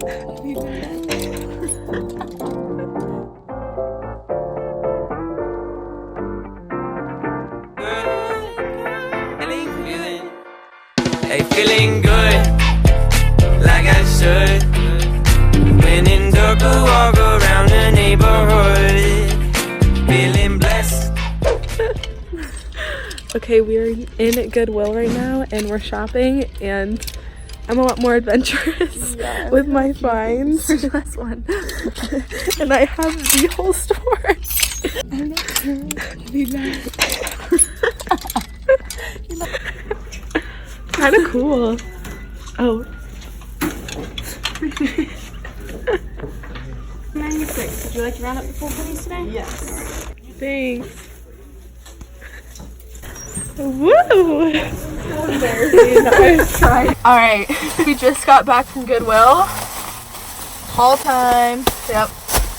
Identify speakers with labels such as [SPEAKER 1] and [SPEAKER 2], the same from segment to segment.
[SPEAKER 1] Hey, feeling good, like I should. When in dark, I walk around the neighborhood, feeling blessed.
[SPEAKER 2] Okay, we're in Goodwill right now and we're shopping, and I'm a lot more adventurous with my finds. Last one. And I have the whole store. Kind of cool. Oh.
[SPEAKER 3] Would you like to round up the full pennies today?
[SPEAKER 2] Yes. Thanks. Woo! Alright, we just got back from Goodwill. Haul time. Yep.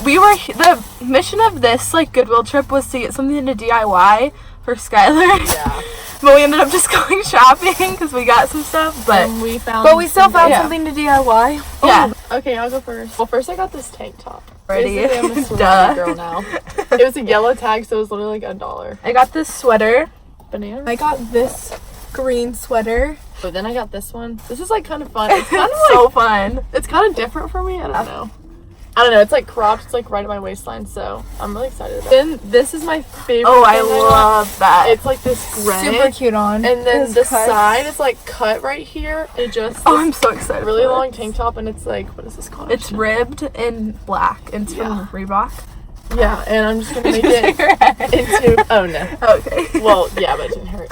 [SPEAKER 2] The mission of this Goodwill trip was to get something to DIY for Skylar. Yeah. But we ended up just going shopping because we got some stuff. But we still found something to DIY. Oh, yeah.
[SPEAKER 4] Okay, I'll go first. Well, first I got this tank top.
[SPEAKER 2] Ready?
[SPEAKER 4] Basically, I'm a sweater girl now. It was a yellow tag, so it was literally like $1.
[SPEAKER 2] I got this sweater.
[SPEAKER 4] Banana.
[SPEAKER 2] I got this green sweater.
[SPEAKER 4] But then I got this one. This is kind of fun. It's kind of
[SPEAKER 2] so fun.
[SPEAKER 4] It's kind of different for me. I don't know. It's cropped. It's right at my waistline, so I'm really excited about it. Then this is my favorite.
[SPEAKER 2] Oh, I love that.
[SPEAKER 4] It's this gray.
[SPEAKER 2] Super cute on.
[SPEAKER 4] And then the side is cut right here. It just.
[SPEAKER 2] Oh, I'm so excited.
[SPEAKER 4] Really long tank top, and it's what is this called?
[SPEAKER 2] It's ribbed in black. It's from Reebok.
[SPEAKER 4] Yeah, and I'm just gonna make it into. Oh no.
[SPEAKER 2] Okay.
[SPEAKER 4] Well, yeah, but it didn't hurt.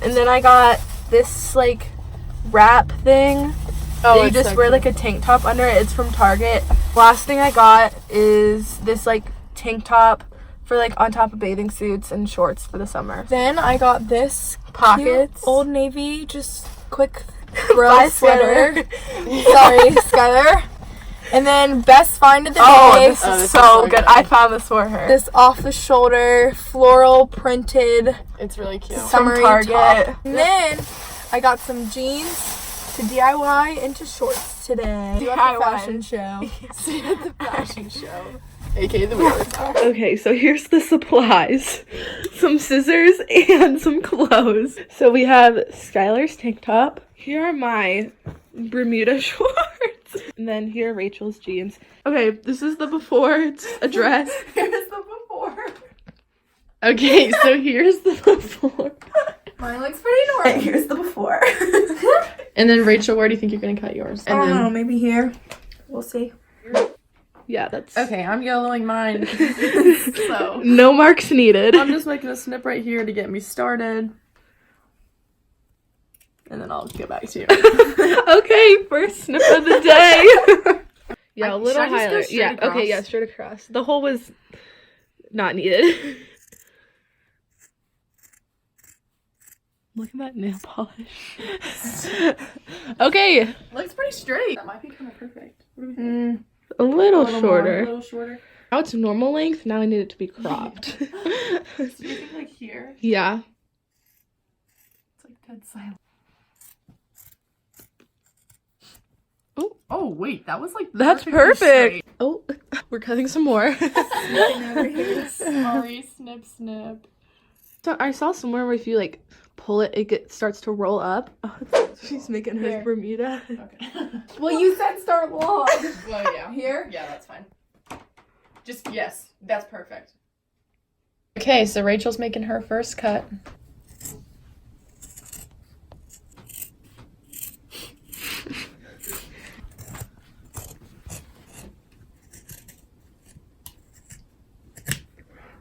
[SPEAKER 2] And then I got this wrap thing. Oh, that you just wear a tank top under it. It's from Target. Last thing I got is this tank top for on top of bathing suits and shorts for the summer. Then I got this pockets Old Navy just quick throw sweater. Sorry, Skylar. And then best find of the day.
[SPEAKER 4] This is so good.
[SPEAKER 2] I found this for her. This off the shoulder floral printed.
[SPEAKER 4] It's really cute.
[SPEAKER 2] Summery Target. Top. And then I got some jeans to DIY into shorts today. See you at the fashion show.
[SPEAKER 4] See you at the fashion show. AKA the word.
[SPEAKER 2] Okay, so here's the supplies. Some scissors and some clothes. So we have Skylar's tank top. Here are my Bermuda shorts. And then here are Rachel's jeans. Okay, this is the before. It's a dress.
[SPEAKER 4] Here's the before.
[SPEAKER 2] Okay, so here's the before.
[SPEAKER 3] Mine looks pretty normal.
[SPEAKER 2] Here's the before.
[SPEAKER 4] And then Rachel, where do you think you're gonna cut yours?
[SPEAKER 2] I don't know, maybe here. We'll see. Yeah, that's
[SPEAKER 4] okay. I'm yellowing mine. So
[SPEAKER 2] no marks needed.
[SPEAKER 4] I'm just making a snip right here to get me started, and then I'll get back to you.
[SPEAKER 2] Okay, first snip of the day. Yeah, a little highlight. Yeah,
[SPEAKER 4] across?
[SPEAKER 2] Okay, yeah, straight across. The hole was not needed. Look at that nail polish. Okay.
[SPEAKER 4] Looks pretty straight. That might be kind of perfect. What do we think?
[SPEAKER 2] A little shorter.
[SPEAKER 4] A little shorter.
[SPEAKER 2] Now it's normal length. Now I need it to be cropped.
[SPEAKER 4] So you think here?
[SPEAKER 2] Yeah.
[SPEAKER 4] It's dead silent.
[SPEAKER 2] Oh,
[SPEAKER 4] wait, that was
[SPEAKER 2] that's perfect. Oh, we're cutting some more.
[SPEAKER 4] Sorry, snip, snip.
[SPEAKER 2] So I saw somewhere where if you pull it, it starts to roll up. Oh, she's making hers Bermuda.
[SPEAKER 4] Okay.
[SPEAKER 3] Well, you said start long.
[SPEAKER 4] Well, yeah.
[SPEAKER 3] Here?
[SPEAKER 4] Yeah, that's fine. Yes, that's perfect. Okay, so Rachel's making her first cut.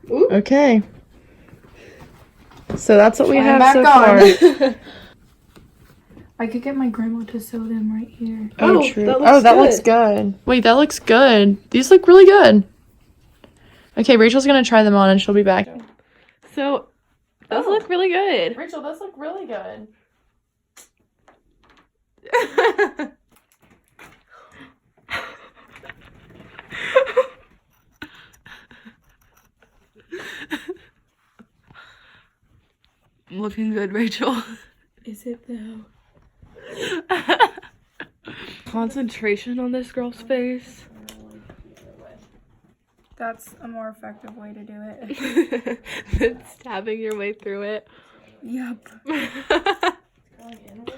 [SPEAKER 4] Ooh. Okay. So that's what we have so far.
[SPEAKER 3] I could get my grandma to sew them right here.
[SPEAKER 4] Oh, true. That looks good. Wait, that looks good. These look really good. Okay, Rachel's gonna try them on and she'll be back.
[SPEAKER 2] So, those look really good.
[SPEAKER 4] Rachel, those look really good.
[SPEAKER 2] Looking good, Rachel.
[SPEAKER 3] Is it though?
[SPEAKER 2] concentration on this girl's face.
[SPEAKER 3] That's a more effective way to do it.
[SPEAKER 2] Than stabbing your way through it.
[SPEAKER 3] Yep.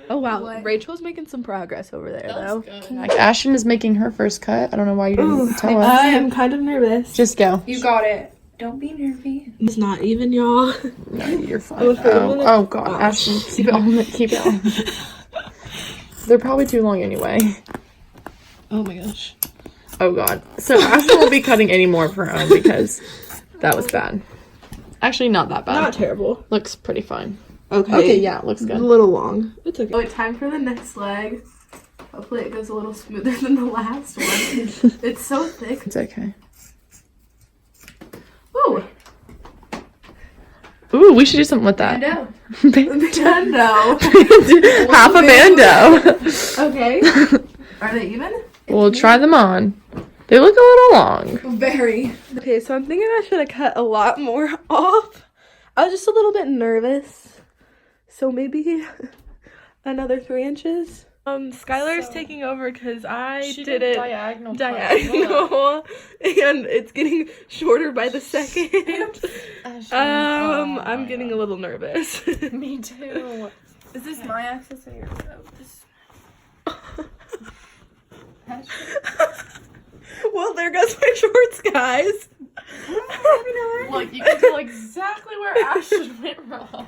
[SPEAKER 2] Oh wow, Rachel's making some progress over there though.
[SPEAKER 4] Like Ashton is making her first cut. I don't know why you didn't tell us.
[SPEAKER 2] I am kind of nervous.
[SPEAKER 4] Just go.
[SPEAKER 3] You got it. Don't be nervy.
[SPEAKER 2] It's not even, y'all.
[SPEAKER 4] No, you're fine. Oh god, Ashton, keep it on. Keep it on. They're probably too long anyway.
[SPEAKER 2] Oh my gosh.
[SPEAKER 4] Oh god. So Ashton won't be cutting any more of her own because that was bad. Actually, not that bad.
[SPEAKER 2] Not terrible.
[SPEAKER 4] Looks pretty fine.
[SPEAKER 2] Okay,
[SPEAKER 4] yeah, it looks
[SPEAKER 2] a
[SPEAKER 4] good.
[SPEAKER 2] little long. It's okay. Oh, time for the next leg. Hopefully it goes a little smoother than the last one. It's so thick.
[SPEAKER 4] It's okay.
[SPEAKER 2] Ooh.
[SPEAKER 4] Ooh, we should do something with that.
[SPEAKER 2] Bando.
[SPEAKER 4] Bando. Half a bando.
[SPEAKER 2] Okay. Are they even?
[SPEAKER 4] We'll try them on. They look a little long.
[SPEAKER 2] Very. Okay, so I'm thinking I should have cut a lot more off. I was just a little bit nervous. So maybe another 3 inches. Skylar's taking over because I did it diagonal, and it's getting shorter by the second. I'm getting a little nervous.
[SPEAKER 4] Me too.
[SPEAKER 3] Is this my axis or yours?
[SPEAKER 2] Well, there goes my shorts, guys.
[SPEAKER 4] Look, you can tell exactly where Ashton went wrong.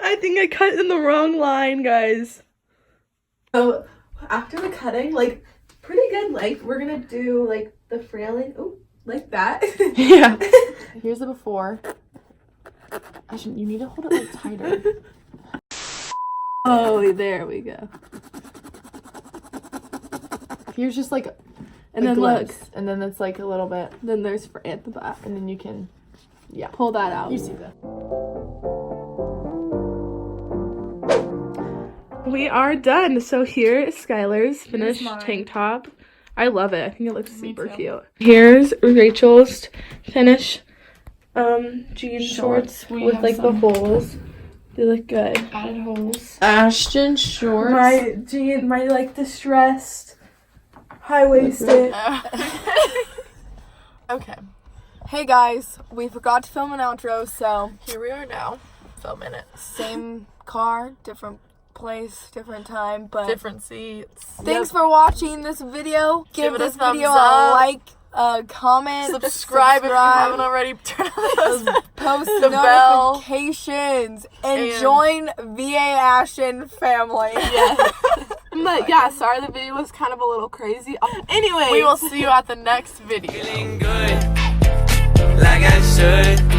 [SPEAKER 2] I think I cut in the wrong line, guys. So after the cutting, like pretty good length, we're gonna do like the frailing. Ooh, like that.
[SPEAKER 4] Yeah. Here's the before. Ashton, you need to hold it like tighter.
[SPEAKER 2] Oh, there we go.
[SPEAKER 4] Here's just like
[SPEAKER 2] And then look,
[SPEAKER 4] and then it's like a little bit,
[SPEAKER 2] then there's at the back.
[SPEAKER 4] and then you can, yeah,
[SPEAKER 2] Pull that out.
[SPEAKER 4] you see that.
[SPEAKER 2] We are done. So here is Skylar's finished tank top. I love it. I think it looks super cute. Here's Rachel's finished jean shorts
[SPEAKER 4] We
[SPEAKER 2] with
[SPEAKER 4] have
[SPEAKER 2] like the
[SPEAKER 4] some
[SPEAKER 2] holes. They look good.
[SPEAKER 4] added holes. Ashton shorts.
[SPEAKER 2] My like distressed high-waisted.
[SPEAKER 4] Okay.
[SPEAKER 5] Hey guys, we forgot to film an outro, so
[SPEAKER 4] Here we are now, filming it.
[SPEAKER 5] same car, different place, different time, but
[SPEAKER 4] Different seats.
[SPEAKER 5] thanks for watching this video. Give
[SPEAKER 4] it a
[SPEAKER 5] this
[SPEAKER 4] thumbs
[SPEAKER 5] video
[SPEAKER 4] up.
[SPEAKER 5] a like, a comment,
[SPEAKER 4] Subscribe if you haven't already. Turn on those.
[SPEAKER 5] post
[SPEAKER 4] the bell.
[SPEAKER 5] notifications, and join VA Ashton family.
[SPEAKER 4] Yeah.
[SPEAKER 2] But yeah, sorry the video was kind of a little crazy. Anyway,
[SPEAKER 4] We will see you at the next video.
[SPEAKER 1] Feeling good, like I should.